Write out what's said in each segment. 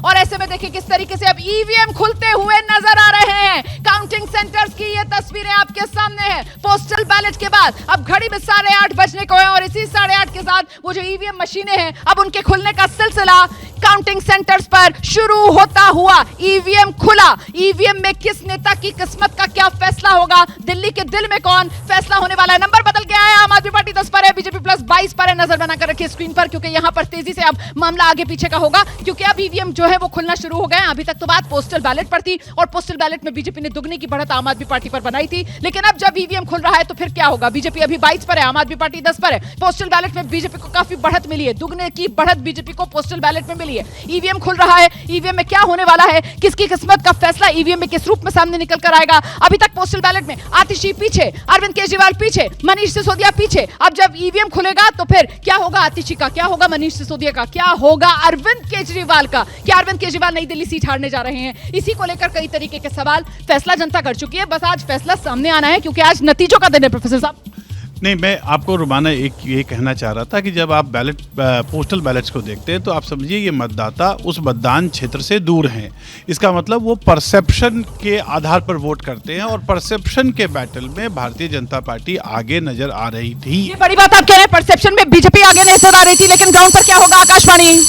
और ऐसे में देखिए किस तरीके से अब ईवीएम खुलते हुए नजर आ रहे हैं। काउंटिंग सेंटर्स की ये तस्वीरें आपके सामने है। पोस्टल बैलेट के बाद अब घड़ी में 8:30 बजने को है और इसी 8:30 के साथ वो जो ईवीएम मशीनें हैं अब उनके खुलने का सिलसिला काउंटिंग सेंटर्स पर शुरू होता हुआ। ईवीएम खुला, ईवीएम में किस नेता की किस्मत का क्या फैसला होगा, दिल्ली के दिल में कौन फैसला होने वाला है। नंबर बदल गया है, आम आदमी पार्टी 10 पर है, बीजेपी प्लस 22 पर है। नजर बनाकर रखिए स्क्रीन पर क्योंकि यहां पर तेजी से अब मामला आगे पीछे का होगा क्योंकि अब ईवीएम जो है वो खुलना शुरू हो गए। अभी तक तो बात पोस्टल बैलेट पर थी और पोस्टल बैलेट में बीजेपी ने दुगनी की बढ़त आम आदमी पार्टी पर बनाई थी, लेकिन अब जब ईवीएम खुल रहा है तो फिर क्या होगा। बीजेपी अभी 22 पर है, आम आदमी पार्टी 10 पर है। पोस्टल बैलेट में बीजेपी को काफी बढ़त मिली है, दुगने की बढ़त बीजेपी को पोस्टल बैलेट में मिली है। ईवीएम खुल रहा है, ईवीएम में क्या होने वाला है, किसकी किस्मत का फैसला ईवीएम में किस रूप में सामने निकल कर आएगा। अभी तक पोस्टल बैलेट में आतिशी पीछे, अरविंद केजरीवाल पीछे, मनीष सिसोदिया पीछे। अब जब ईवीएम खुलेगा तो फिर क्या होगा आतिशी का, क्या होगा मनीष सिसोदिया का, क्या होगा अरविंद केजरीवाल का। क्या अरविंद केजरीवाल नई दिल्ली सीट हारने जा रहे हैं, इसी को लेकर कई तरीके के सवाल। फैसला जनता कर चुकी है, बस आज फैसला सामने आना है क्योंकि आज नतीजों का दिन है। प्रोफेसर साहब नहीं, मैं आपको रुमाना एक ये कहना चाह रहा था कि जब आप पोस्टल बैलेट्स को देखते हैं तो आप समझिए ये मतदाता उस मतदान क्षेत्र से दूर हैं। इसका मतलब वो परसेप्शन के आधार पर वोट करते हैं और परसेप्शन के बैटल में भारतीय जनता पार्टी आगे नजर आ रही थी। ये बड़ी बात आप कह रहे हैं, परसेप्शन में बीजेपी आगे नजर आ रही थी, लेकिन ग्राउंड पर क्या होगा। आकाशवाणी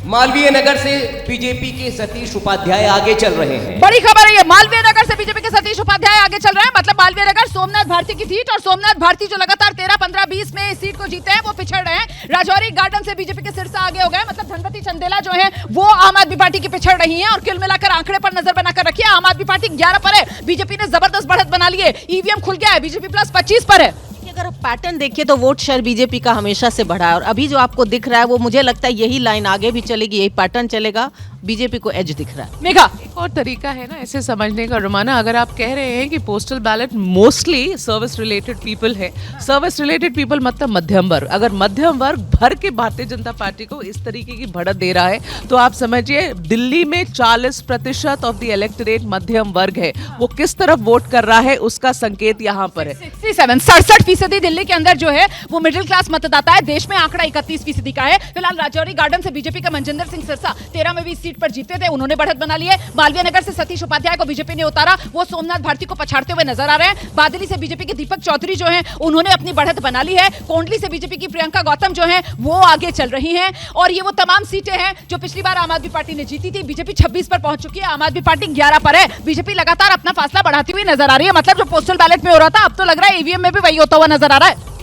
मालवीय नगर से बीजेपी के सतीश उपाध्याय आगे चल रहे हैं। बड़ी खबर है ये, मालवीय नगर से बीजेपी के सतीश उपाध्याय आगे चल रहे हैं। मतलब मालवीय नगर सोमनाथ भारती की सीट और सोमनाथ भारती जो लगातार 13, 15, 20 में इस सीट को जीते हैं वो पिछड़ रहे हैं। राजौरी गार्डन से बीजेपी के सिरसा आगे हो गए। मतलब धनपति चंदेला जो है वो आम आदमी पार्टी की पिछड़ रही है और कुल मिलाकर आंकड़े पर नजर बनाकर रखिए, आम आदमी पार्टी 11 पर है, बीजेपी ने जबरदस्त बढ़त बना ली है। ईवीएम खुल गया है, बीजेपी प्लस 25 पर है। अगर आप पैटर्न देखिए तो वोट शेयर बीजेपी का हमेशा से बढ़ा है और अभी जो आपको दिख रहा है वो मुझे लगता है यही लाइन आगे भी चलेगी, यही पैटर्न चलेगा। बीजेपी को एज दिख रहा है। मेघा एक और तरीका है ना ऐसे समझने का रुमाना, अगर आप कह रहे हैं कि postal ballot mostly service related people है, सर्विस रिलेटेड पीपल मतलब मध्यम वर्ग, अगर मध्यम वर्ग भर के भारतीय जनता पार्टी को इस तरीके की बढ़त दे रहा है तो आप समझिए दिल्ली में 40% ऑफ द इलेक्टोरेट मध्यम वर्ग है, वो किस तरफ वोट कर रहा है उसका संकेत यहाँ पर है। 67% दिल्ली के अंदर जो है वो मिडिल क्लास मतदाता है। देश में आंकड़ा 31% का है। फिलहाल राजौरी गार्डन से बीजेपी का मनजिंदर सिंह सिरसा 13 में भी सीट पर जीते थे, उन्होंने बढ़त बना ली है। मालवीय नगर से सतीश उपाध्याय को बीजेपी ने उतारा, वो सोमनाथ भारती को पछाड़ते हुए नजर आ रहे हैं। बादली से बीजेपी के दीपक चौधरी जो हैं उन्होंने अपनी बढ़त बना ली है। कोंडली से बीजेपी की प्रियंका गौतम जो हैं वो आगे चल रही हैं और ये वो तमाम सीटें हैं जो पिछली बार आम आदमी पार्टी ने जीती थी। बीजेपी 26 पर पहुंच चुकी है, आम आदमी पार्टी 11 पर है। बीजेपी लगातार अपना फासला बढ़ाती हुई नजर आ रही है। मतलब जो पोस्टल बैलेट में हो रहा था अब तो लग रहा है ईवीएम में भी वही होता हुआ नजर आ रहा है।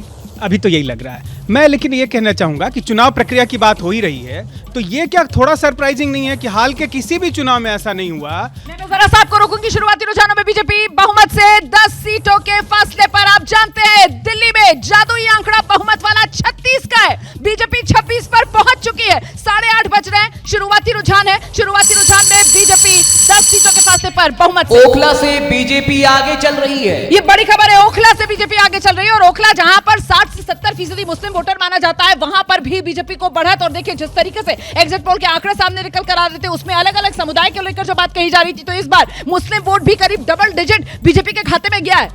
अभी तो यही लग रहा है। मैं लेकिन ये कहना चाहूंगा कि चुनाव प्रक्रिया की बात हो ही रही है तो ये क्या थोड़ा सरप्राइजिंग नहीं है कि हाल के किसी भी चुनाव में ऐसा नहीं हुआ। मैं जरा सा आपको रोकूंगी। शुरुआती रुझानों में बीजेपी बहुमत से 10 सीटों के फासले पर, आप जानते हैं दिल्ली में जादुई आंकड़ा बहुमत वाला 36 का है। बीजेपी 26 पर पहुंच चुकी है। 8:30 बज रहे हैं, शुरुआती रुझान है। शुरुआती रुझान में बीजेपी 10 सीटों के फासले पर बहुमत से। ओखला से बीजेपी आगे चल रही है। ये बड़ी खबर है, ओखला से बीजेपी आगे चल रही है और ओखला जहां पर 60 से 70% मुस्लिम वोटर माना जाता है वहां पर भी बीजेपी को बढ़त। और देखिए जिस तरीके से एग्जिट पोल के आंकड़े सामने निकल कर आ रहे थे उसमें अलग अलग समुदाय को लेकर जो बात कही जा रही थी, तो इस बार मुस्लिम वोट भी करीब डबल डिजिट बीजेपी के खाते में गया है।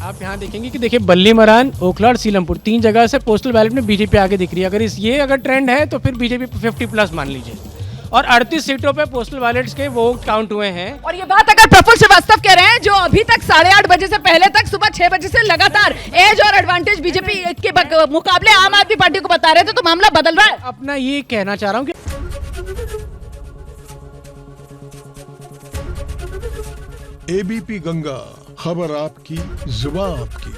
आप यहाँ देखेंगे कि देखिए बल्ली मरान, ओखला और सीलमपुर 3 जगह से पोस्टल बैलेट में बीजेपी आगे दिख रही है। अगर ट्रेंड है तो फिर बीजेपी 50+ मान लीजिए और 38 सीटों पे पोस्टल बैलेट्स के वोट काउंट हुए हैं। और ये बात अगर प्रफुल्ल श्रीवास्तव कह रहे हैं जो अभी तक 8:30 बजे से पहले तक सुबह 6 बजे से लगातार एज और एडवांटेज बीजेपी के मुकाबले आम आदमी पार्टी को बता रहे थे, तो मामला बदल रहा है। अपना ये कहना चाह रहा हूँ कि एबीपी गंगा, खबर आपकी, जुबान आपकी।